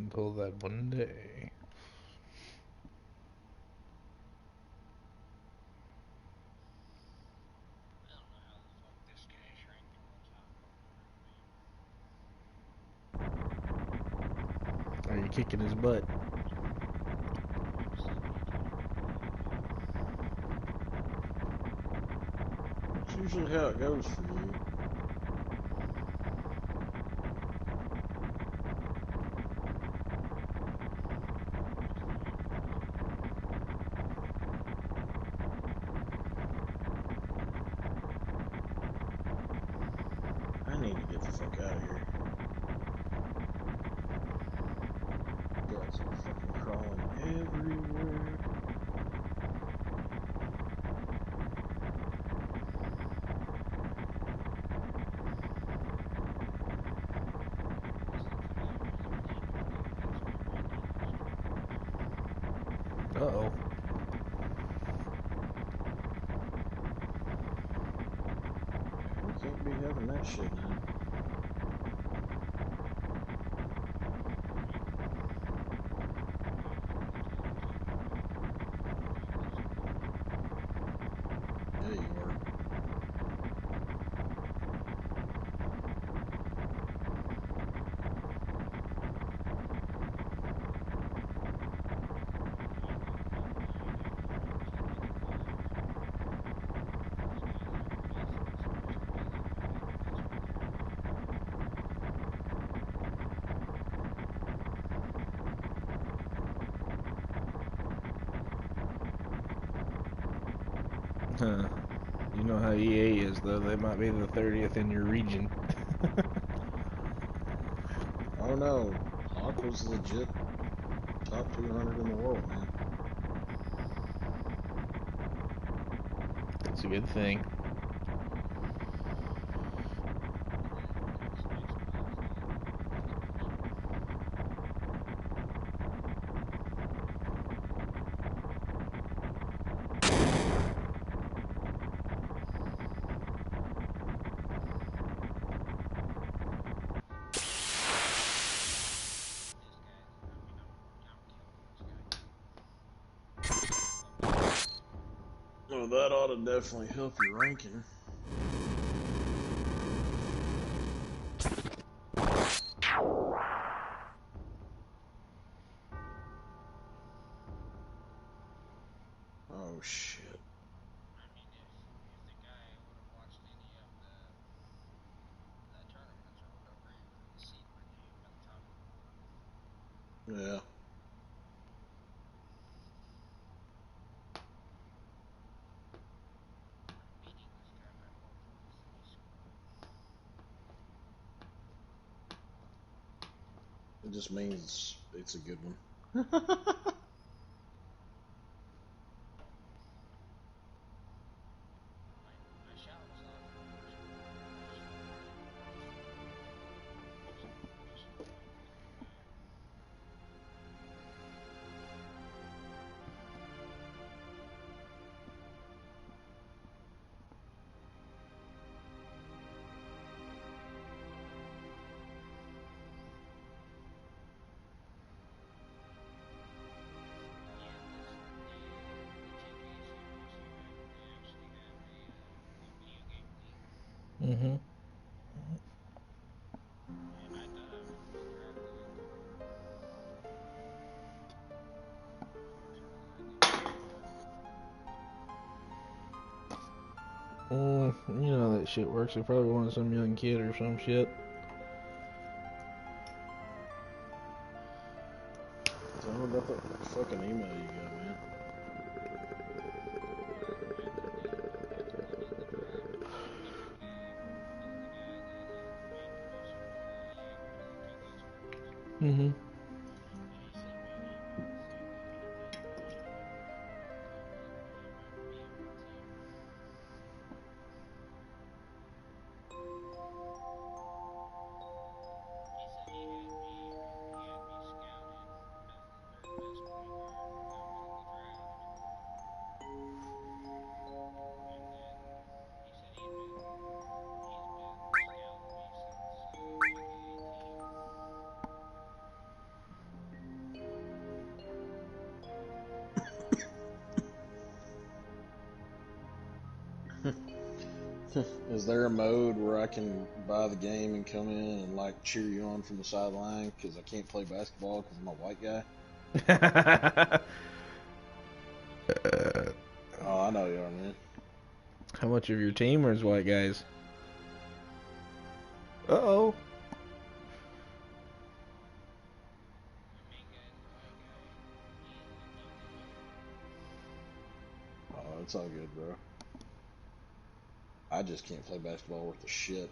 until that one day. Are you kicking his butt? That's usually how it goes for you. I need to get the fuck out of here. Guys are fucking crawling everywhere. Uh-oh. Man, we can't be having that shit now. Yeah, you are. Huh. You know how EA is, though. They might be the 30th in your region. Oh no, Hawk was legit top 200 in the world, man. That's a good thing. Well, that ought to definitely help your ranking. Oh shit. Yeah. It just means it's a good one. Mm-hmm. You know how that shit works. They probably wanted some young kid or some shit. Tell me about that fucking email you got, man. Mm-hmm. Is there a mode where I can buy the game and come in and like cheer you on from the sideline because I can't play basketball because I'm a white guy? Oh, I know you are, man. How much of your team is white guys? Uh-oh. Oh, it's all good, bro. I just can't play basketball worth a shit.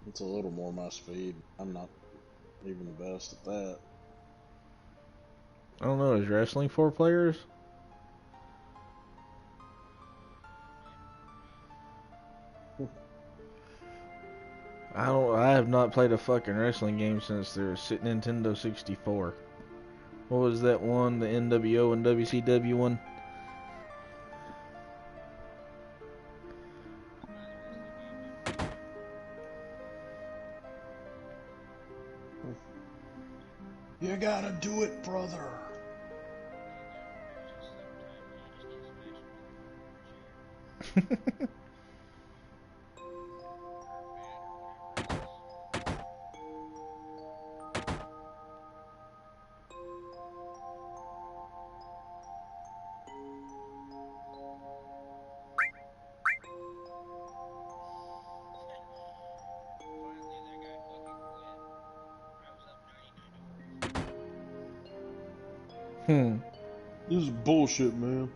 It's a little more my speed. I'm not even the best at that. I don't know, is wrestling 4 players? I have not played a fucking wrestling game since the Nintendo 64. What was that one? The NWO and WCW one? You gotta do it, brother. Hmm. This is bullshit, man.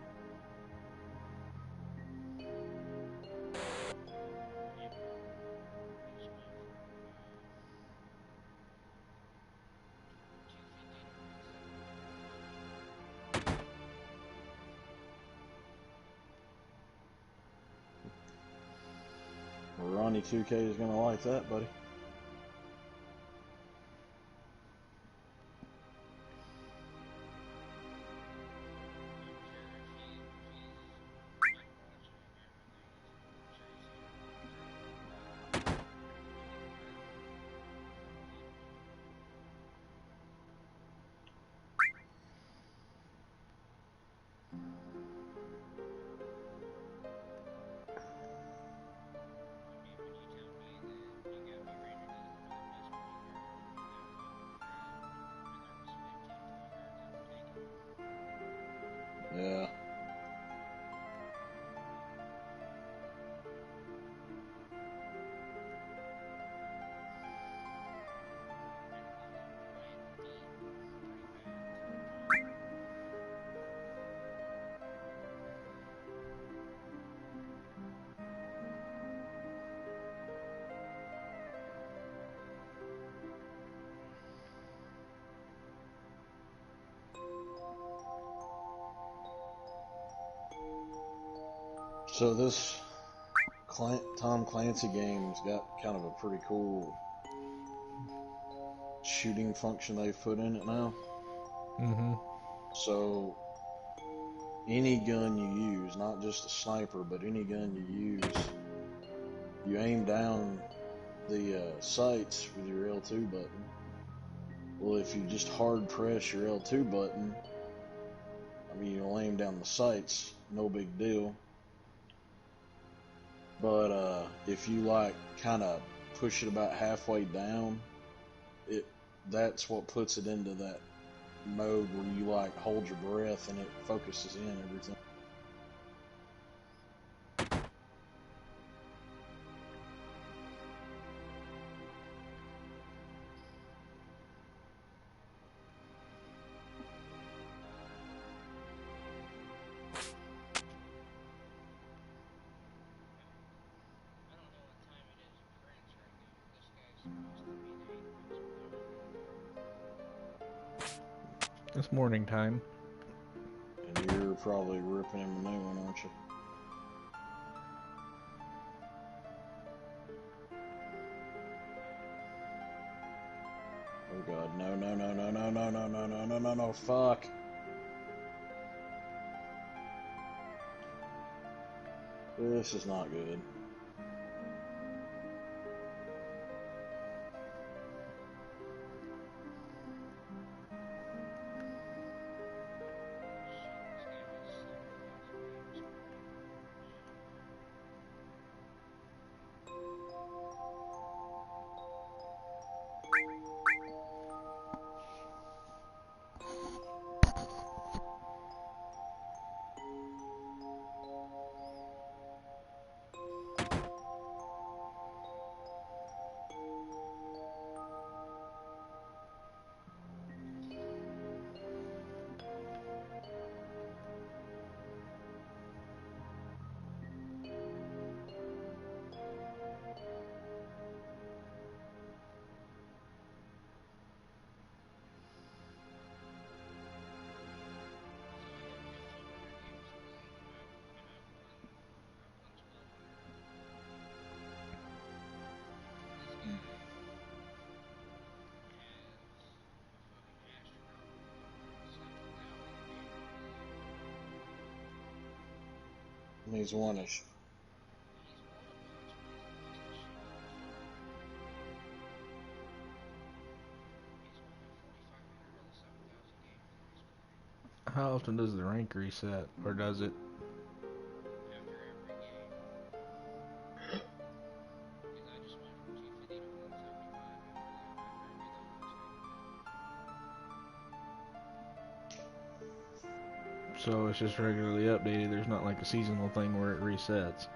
Ronnie 2K is gonna like that, buddy. Yeah. So this Tom Clancy game's got kind of a pretty cool shooting function they've put in it now. Mm-hmm. So any gun you use, not just a sniper, but any gun you use, you aim down the sights with your L2 button. Well, if you just hard press your L2 button, I mean, you'll aim down the sights, no big deal. But if you like kind of push it about halfway down, it that's what puts it into that mode where you like hold your breath and it focuses in everything. It's morning time. And you're probably ripping him a new one, aren't you? Oh god, no, no, no, no, no, no, no, no, no, no, no, no, fuck. This is not good. He's won a. How often does the rank reset, or does it? So it's just regularly updated. There's not like a seasonal thing where it resets.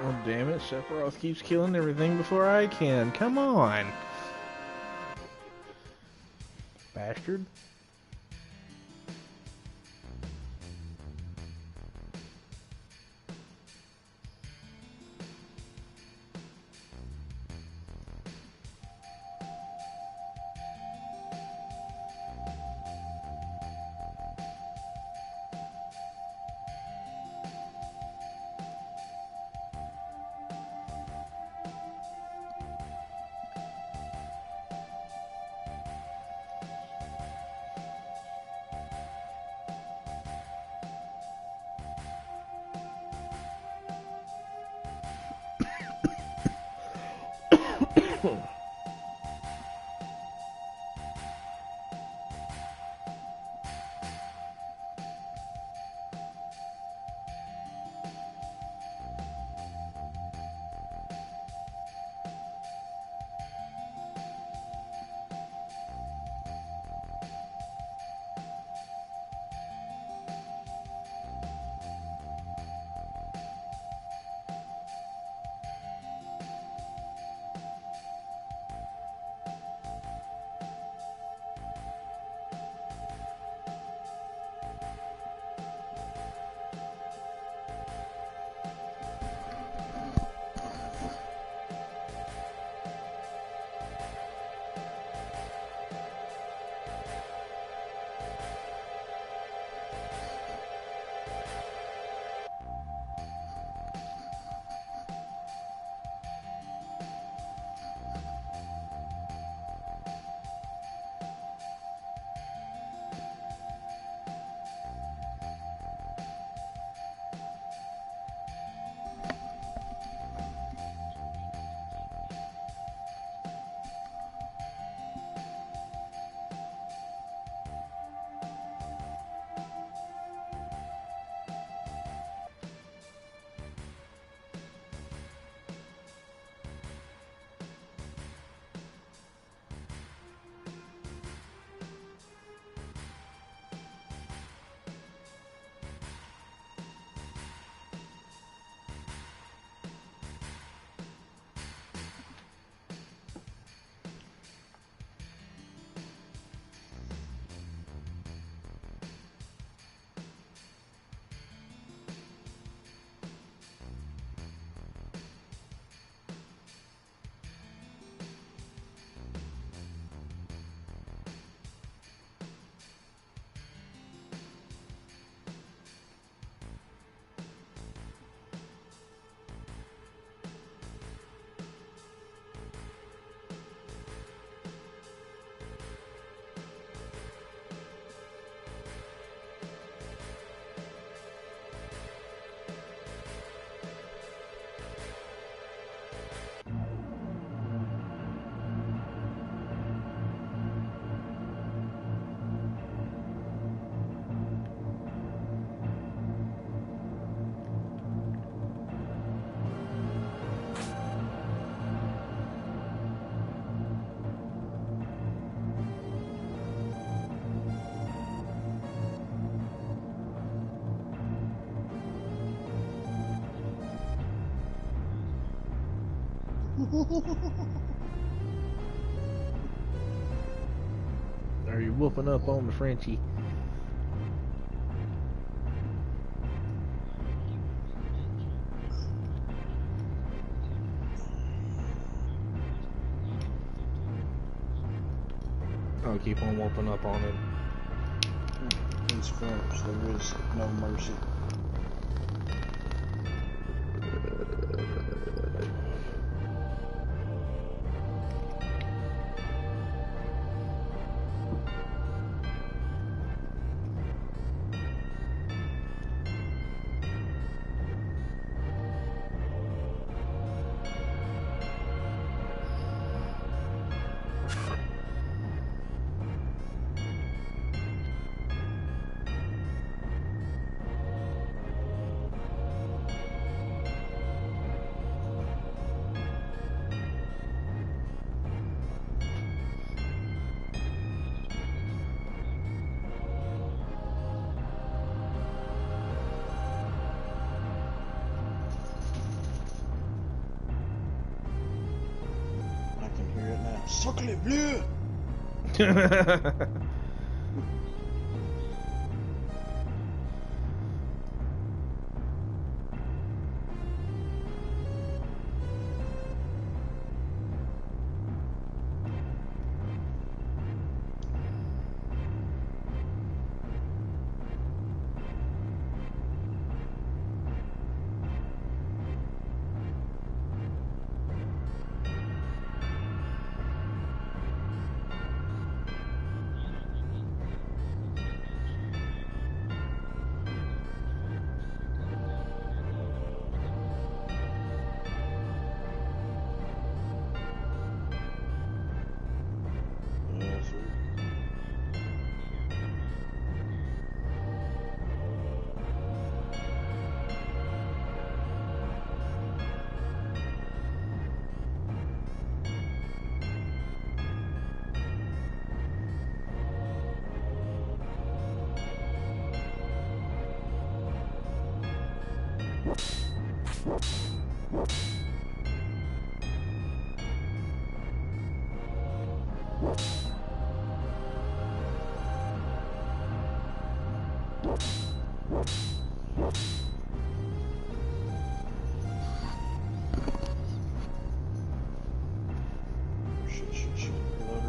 Oh, damn it. Sephiroth keeps killing everything before I can. Come on. Bastard. Are you whooping up on the Frenchie? I'll keep on whooping up on him. He's French. There is no mercy. Sacre bleu! Shit.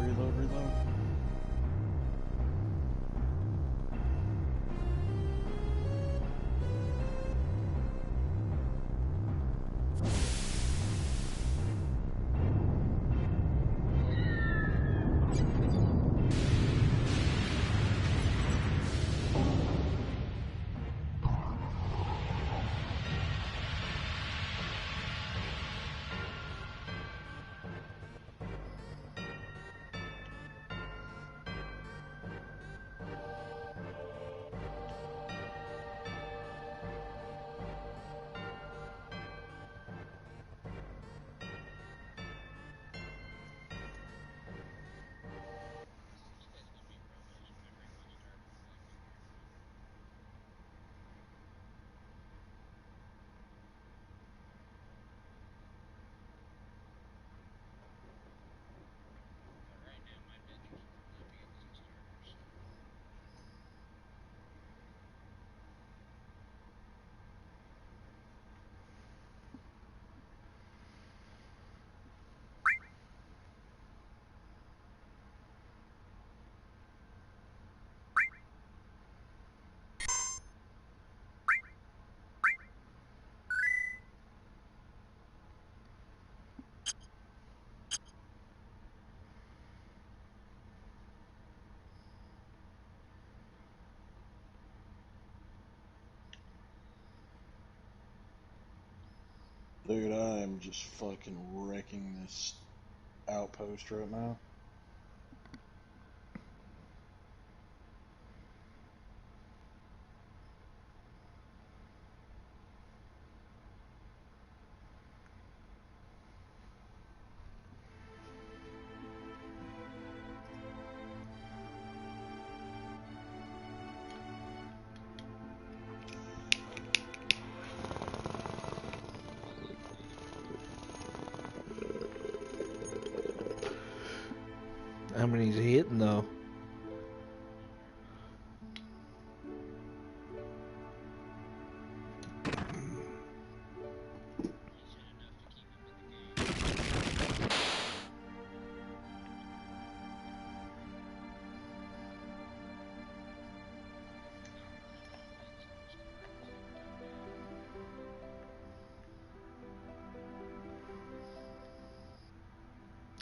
Reload. Dude, I am just fucking wrecking this outpost right now. How many's he hitting though?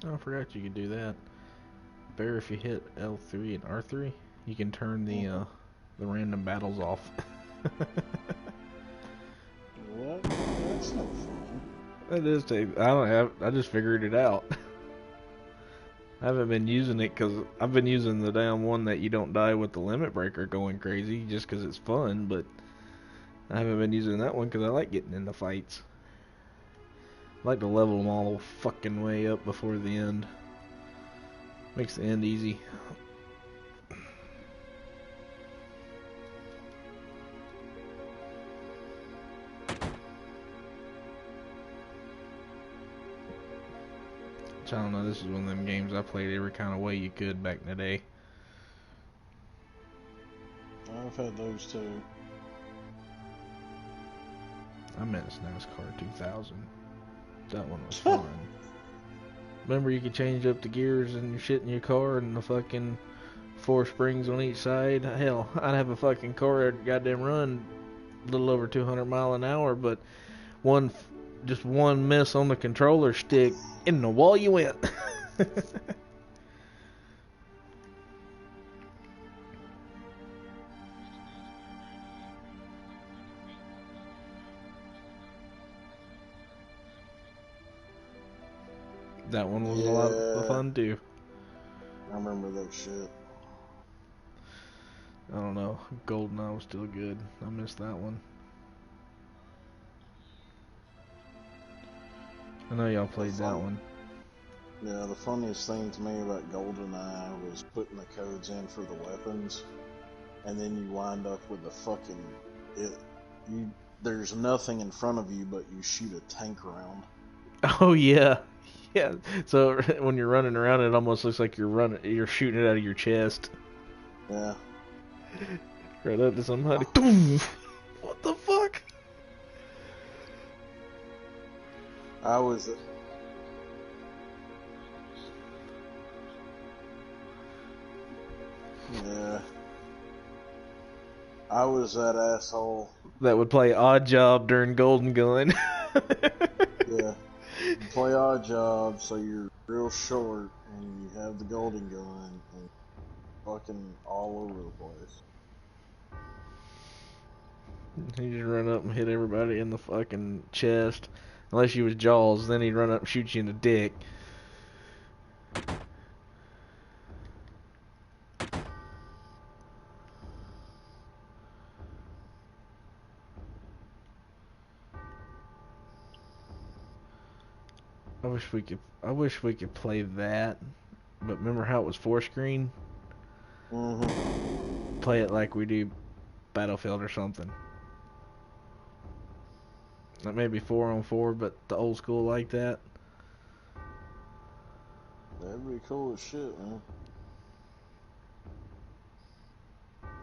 Oh, I forgot you could do that. Better if you hit L3 and R3, you can turn the random battles off. What? That's no fun. That is tape. I don't have. I just figured it out. I haven't been using it because I've been using the damn one that you don't die with the limit breaker going crazy just because it's fun. But I haven't been using that one because I like getting into fights. I like to level them all fucking way up before the end. Makes the end easy. I don't know, this is one of them games I played every kind of way you could back in the day. I've had those too. I miss NASCAR 2000. That one was fun. Remember you could change up the gears and your shit in your car and the fucking 4 springs on each side? Hell, I'd have a fucking car that goddamn run a little over 200 mile an hour, but just one miss on the controller stick, in the wall you went. That one was a lot of fun too. I remember that shit. I don't know. GoldenEye was still good. I missed that one. I know y'all played that one. Yeah, the funniest thing to me about GoldenEye was putting the codes in for the weapons, and then you wind up with the fucking there's nothing in front of you, but you shoot a tank round. Oh yeah, yeah. So when you're running around, it almost looks like you're shooting it out of your chest. Yeah. Right up to somebody. What the fuck? I was. Yeah. I was that asshole. That would play Odd Job during Golden Gun. Yeah. You play Odd Job, so you're real short, and you have the Golden Gun, and fucking all over the place. He just run up and hit everybody in the fucking chest. Unless you was Jaws, then he'd run up and shoot you in the dick. I wish we could play that. But remember how it was 4-screen? Mm-hmm. Play it like we do Battlefield or something. Like maybe 4-on-4, but the old school like that. That'd be cool as shit, man.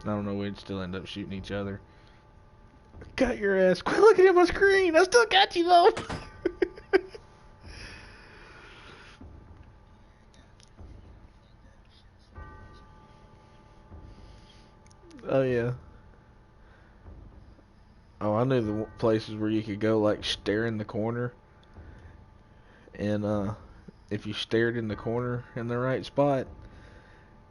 I don't know, we'd still end up shooting each other. Got your ass. Quit looking at my screen. I still got you though. Oh yeah. Oh, I knew the places where you could go like stare in the corner, and if you stared in the corner in the right spot,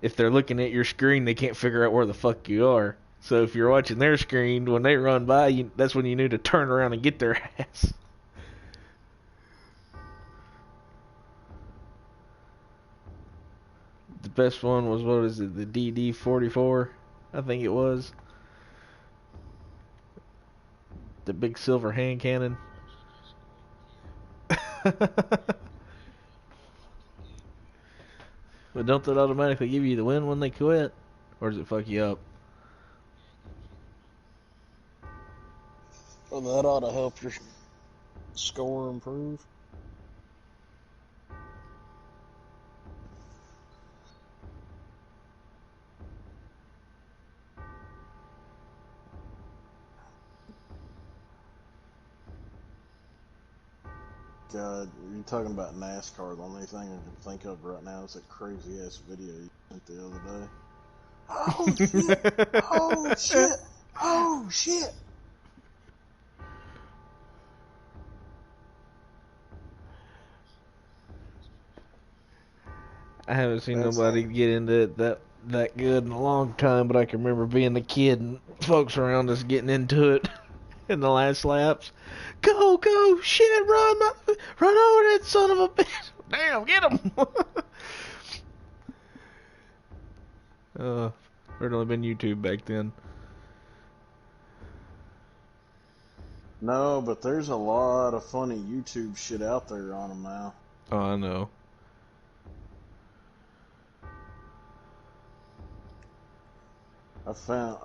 if they're looking at your screen, they can't figure out where the fuck you are. So if you're watching their screen, when they run by, that's when you knew to turn around and get their ass. The best one was, what is it, the DD-44, I think it was. The big silver hand cannon. But don't that automatically give you the win when they quit? Or does it fuck you up? Well, that ought to help your score improve. God, you're talking about NASCAR. The only thing I can think of right now is that crazy ass video you sent the other day. Oh shit! Oh shit! Oh shit! I haven't seen That's nobody like, get into it that good in a long time, but I can remember being a kid and folks around us getting into it in the last laps. Go, go, shit, run over that son of a bitch. Damn, get him. There'd only been YouTube back then. no, but there's a lot of funny YouTube shit out there on them now. Oh, I know. I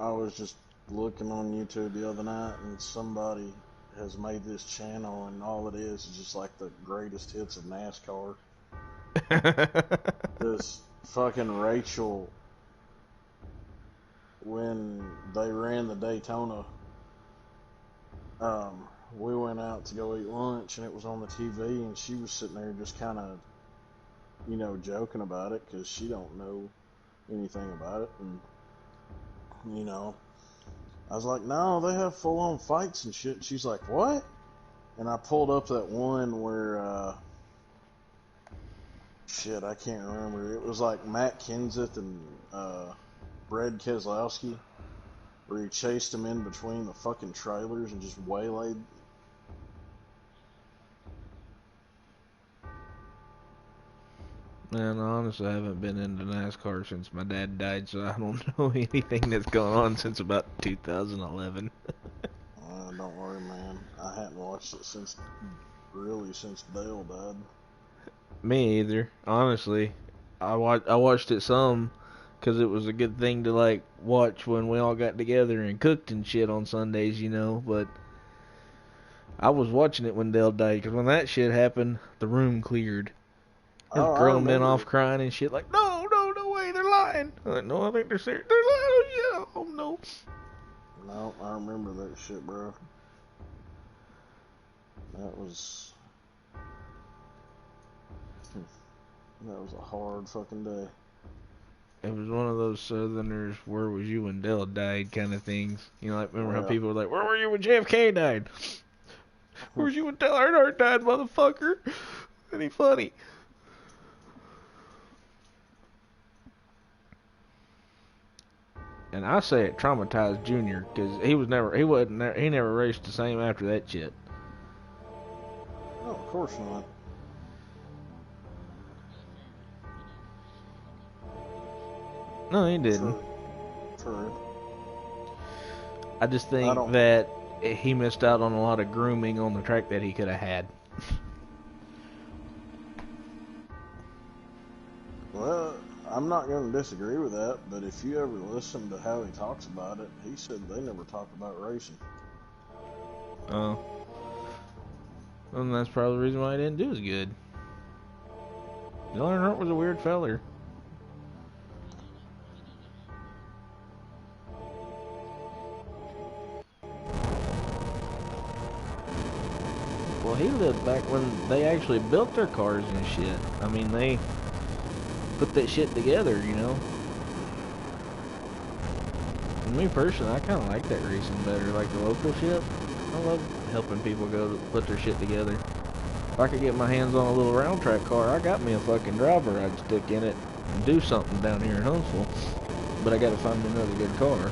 was just looking on YouTube the other night, and somebody has made this channel, and all it is just like the greatest hits of NASCAR. This fucking Rachel, when they ran the Daytona, we went out to go eat lunch, and it was on the TV, and she was sitting there just kind of, joking about it, because she don't know anything about it, and I was like, no, they have full-on fights and shit. She's like, what? And I pulled up that one where, shit, I can't remember. It was like Matt Kenseth and Brad Keselowski, where he chased him in between the fucking trailers and just waylaid. Man, honestly, I haven't been into NASCAR since my dad died, so I don't know anything that's gone on since about 2011. Don't worry, man. I hadn't watched it since Dale died. Me either, honestly. I watched it some because it was a good thing to like watch when we all got together and cooked and shit on Sundays, But I was watching it when Dale died because when that shit happened, the room cleared. There's Oh, I grown men remember off it. crying and shit like, no, no, no way, they're lying. I'm like, no, I think they're serious. They're lying. Oh, yeah. Oh, no. No, I remember that shit, bro. That was a hard fucking day. It was one of those Southerners, where was you when Dale died kind of things. Like, remember how Yeah. people were like, where were you when JFK died? Where was you when Dale Earnhardt died, motherfucker? Any funny? And I say it traumatized Junior, because he never raced the same after that shit. No, of course not. No, he didn't. True. I just I think don't. that he missed out on a lot of grooming on the track that he could have had. Well, I'm not going to disagree with that, but if you ever listen to how he talks about it, he said they never talk about racing. Oh. And that's probably the reason why he didn't do as good. Dale Earnhardt was a weird feller. Well, he lived back when they actually built their cars and shit. I mean, they put that shit together, And me personally, I kind of like that racing better, like the local shit. I love helping people go to put their shit together. If I could get my hands on a little round track car, I got me a fucking driver I'd stick in it and do something down here in Huntsville. But I gotta find me another good car.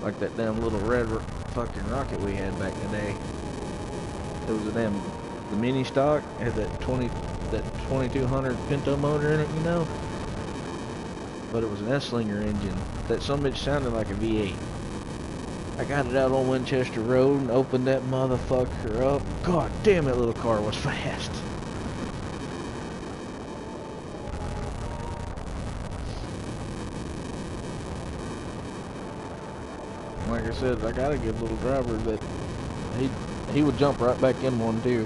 Like that damn little red fucking rocket we had back in the day. It was the mini stock. It had that 2200 Pinto motor in it, But it was an S-Slinger engine. That some bitch sounded like a V8. I got it out on Winchester Road and opened that motherfucker up. God damn, that little car was fast. Like I said, I got a good little driver that he would jump right back in one too.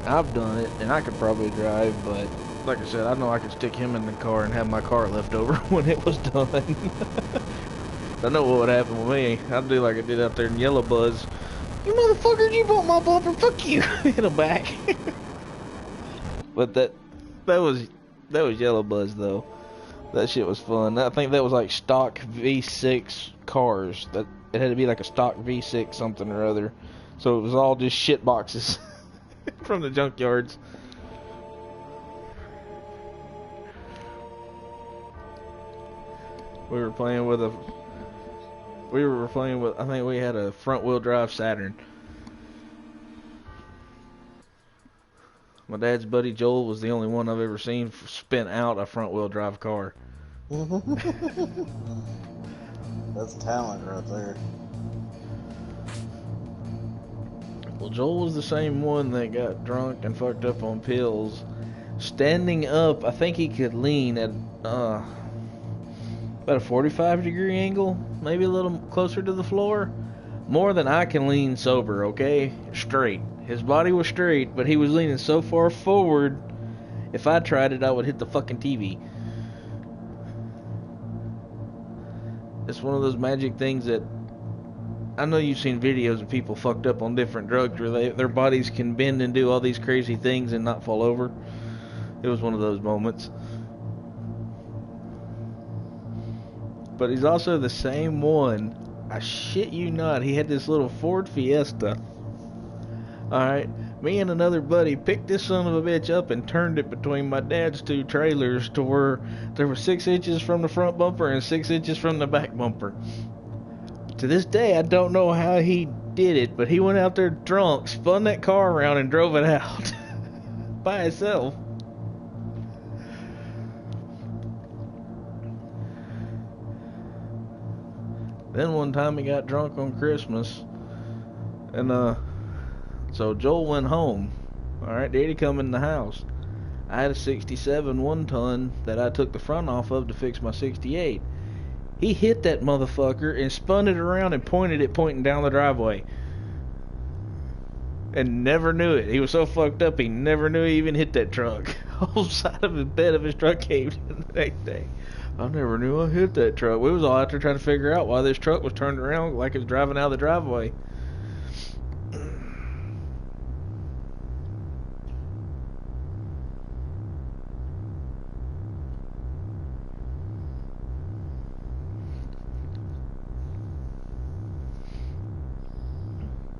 I've done it, and I could probably drive, but like I said, I know I could stick him in the car and have my car left over when it was done. I know what would happen with me. I'd do like I did out there in Yellow Buzz. You motherfucker, you bought my bumper. Fuck you. Hit him back. But that was Yellow Buzz though. That shit was fun. I think that was like stock V6 cars. That it had to be like a stock V6 something or other. So it was all just shit boxes from the junkyards. We were playing with I think we had a front wheel drive Saturn. My dad's buddy Joel was the only one I've ever seen spin out a front wheel drive car. That's talent right there. Well, Joel was the same one that got drunk and fucked up on pills. Standing up, I think he could lean at about a 45-degree angle, maybe a little closer to the floor. More than I can lean sober, okay? Straight. His body was straight, but he was leaning so far forward, if I tried it, I would hit the fucking TV. It's one of those magic things that I know you've seen videos of people fucked up on different drugs where their bodies can bend and do all these crazy things and not fall over. It was one of those moments. But he's also the same one. I shit you not. He had this little Ford Fiesta. Alright. Me and another buddy picked this son of a bitch up and turned it between my dad's two trailers to where there was 6 inches from the front bumper and 6 inches from the back bumper. To this day, I don't know how he did it, but he went out there drunk, spun that car around, and drove it out by himself. Then one time he got drunk on Christmas, and so Joel went home. Alright, Daddy come in the house. I had a 67 1-ton that I took the front off of to fix my 68. He hit that motherfucker and spun it around and pointed it pointing down the driveway. And never knew it. He was so fucked up he never knew he even hit that truck. The whole side of the bed of his truck caved in the next day. I never knew I hit that truck. We was all out there trying to figure out why this truck was turned around like it was driving out of the driveway.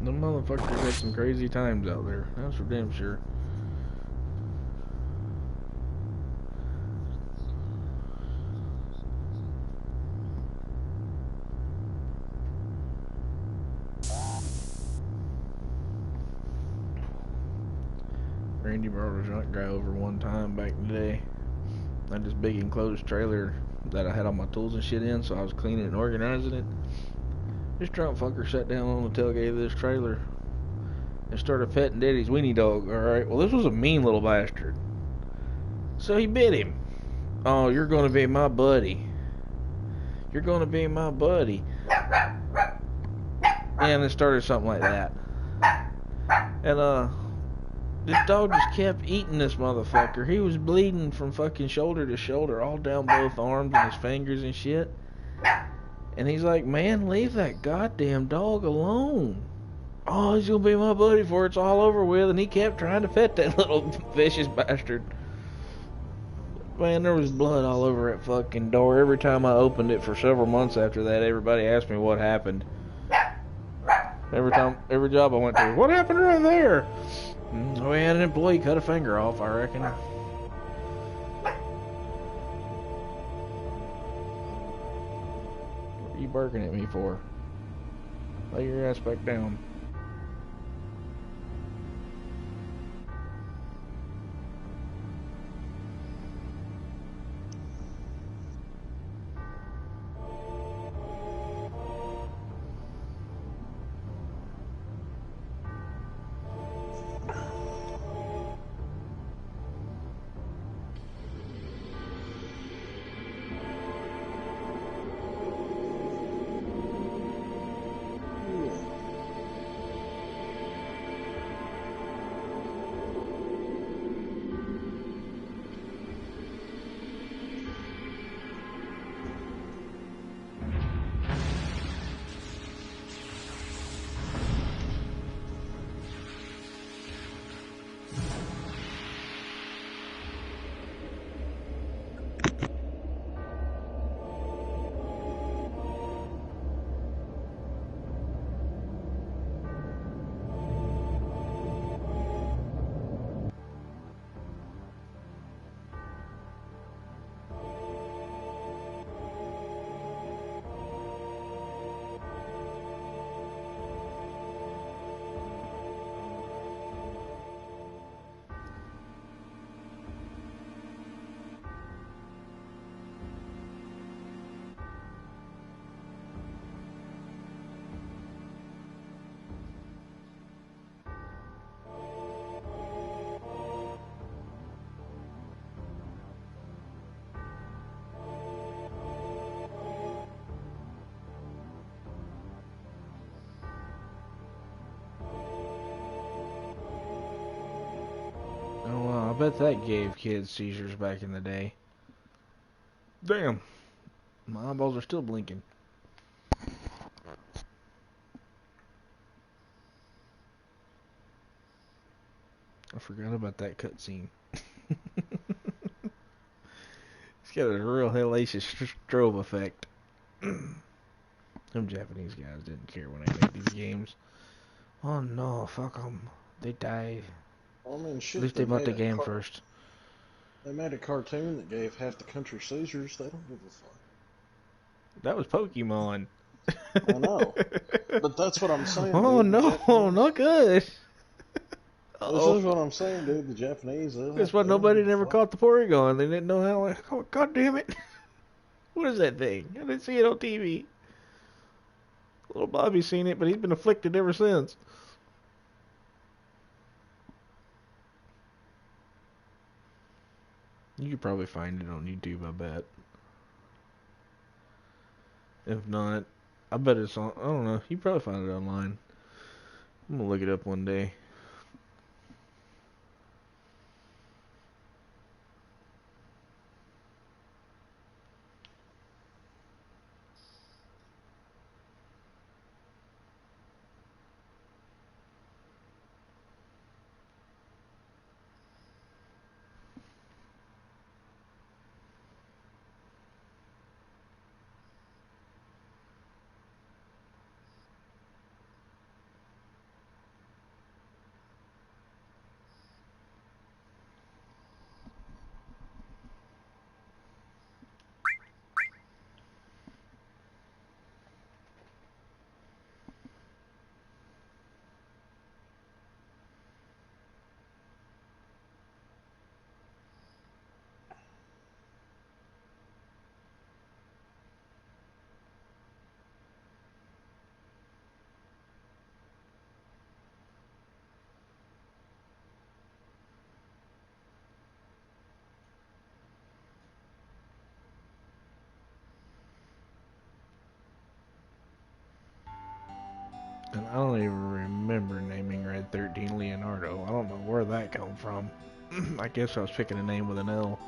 The motherfuckers had some crazy times out there. That's for damn sure. Randy brought a drunk guy over one time back in the day. I had this big enclosed trailer that I had all my tools and shit in, so I was cleaning and organizing it. This drunk fucker sat down on the tailgate of this trailer and started petting Daddy's weenie dog. Alright, well, this was a mean little bastard. So he bit him. Oh, you're gonna be my buddy. You're gonna be my buddy. And it started something like that. And, this dog just kept eating this motherfucker. He was bleeding from fucking shoulder to shoulder, all down both arms and his fingers and shit. And he's like, man, leave that goddamn dog alone. Oh, he's gonna be my buddy before it's all over with. And he kept trying to pet that little vicious bastard. Man, there was blood all over that fucking door. Every time I opened it for several months after that, everybody asked me what happened. Every job I went to, what happened right there? We had an employee cut a finger off, I reckon. What are you barking at me for? Lay your ass back down. I bet that gave kids seizures back in the day. Damn, my eyeballs are still blinking. I forgot about that cutscene. It's got a real hellacious strobe effect. Them Japanese guys didn't care when I made these games. Oh no, fuck them. They died. Well, I mean, At shit, least they bought the game first. they made a cartoon that gave half the country seizures. They don't give a fuck. That was Pokemon. I know, but that's what I'm saying, Oh dude. The no, Japanese. not good. This Uh-oh. is what I'm saying, dude. The Japanese, That's why they don't nobody give a never fuck. caught the Porygon. They didn't know how. Oh, God damn it. What is that thing? I didn't see it on TV. Little Bobby's seen it, but he's been afflicted ever since. You could probably find it on YouTube, I bet. If not, I bet it's on. I don't know. You probably find it online. I'm gonna look it up one day. And I don't even remember naming Red 13 Leonardo. I don't know where that come from. I guess I was picking a name with an L.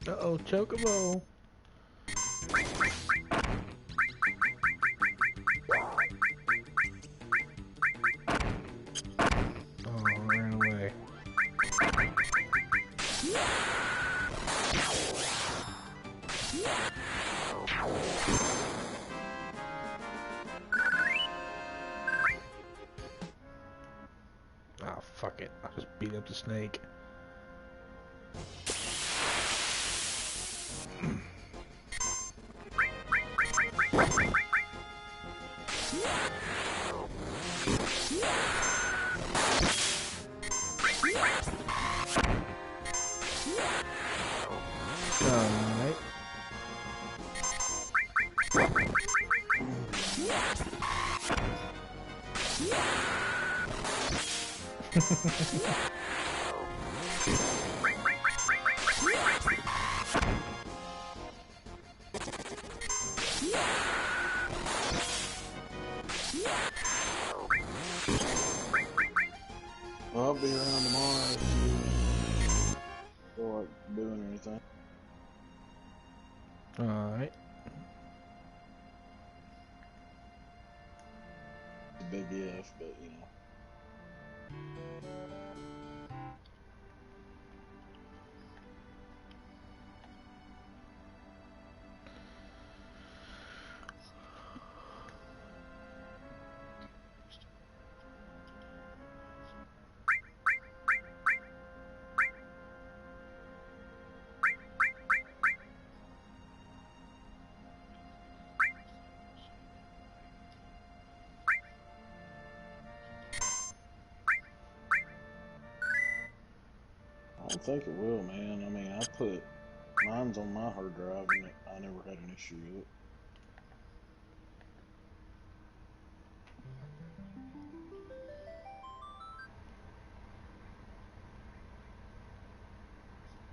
Uh-oh, Chocobo. Oh, ran away. Ah, fuck it. I just beat up the snake. Alright. Well, I'll be around tomorrow if you feel like doing anything. Alright. It's a big if, but you know. I don't think it will, man. I mean, I put mine's on my hard drive and I never had an issue with it.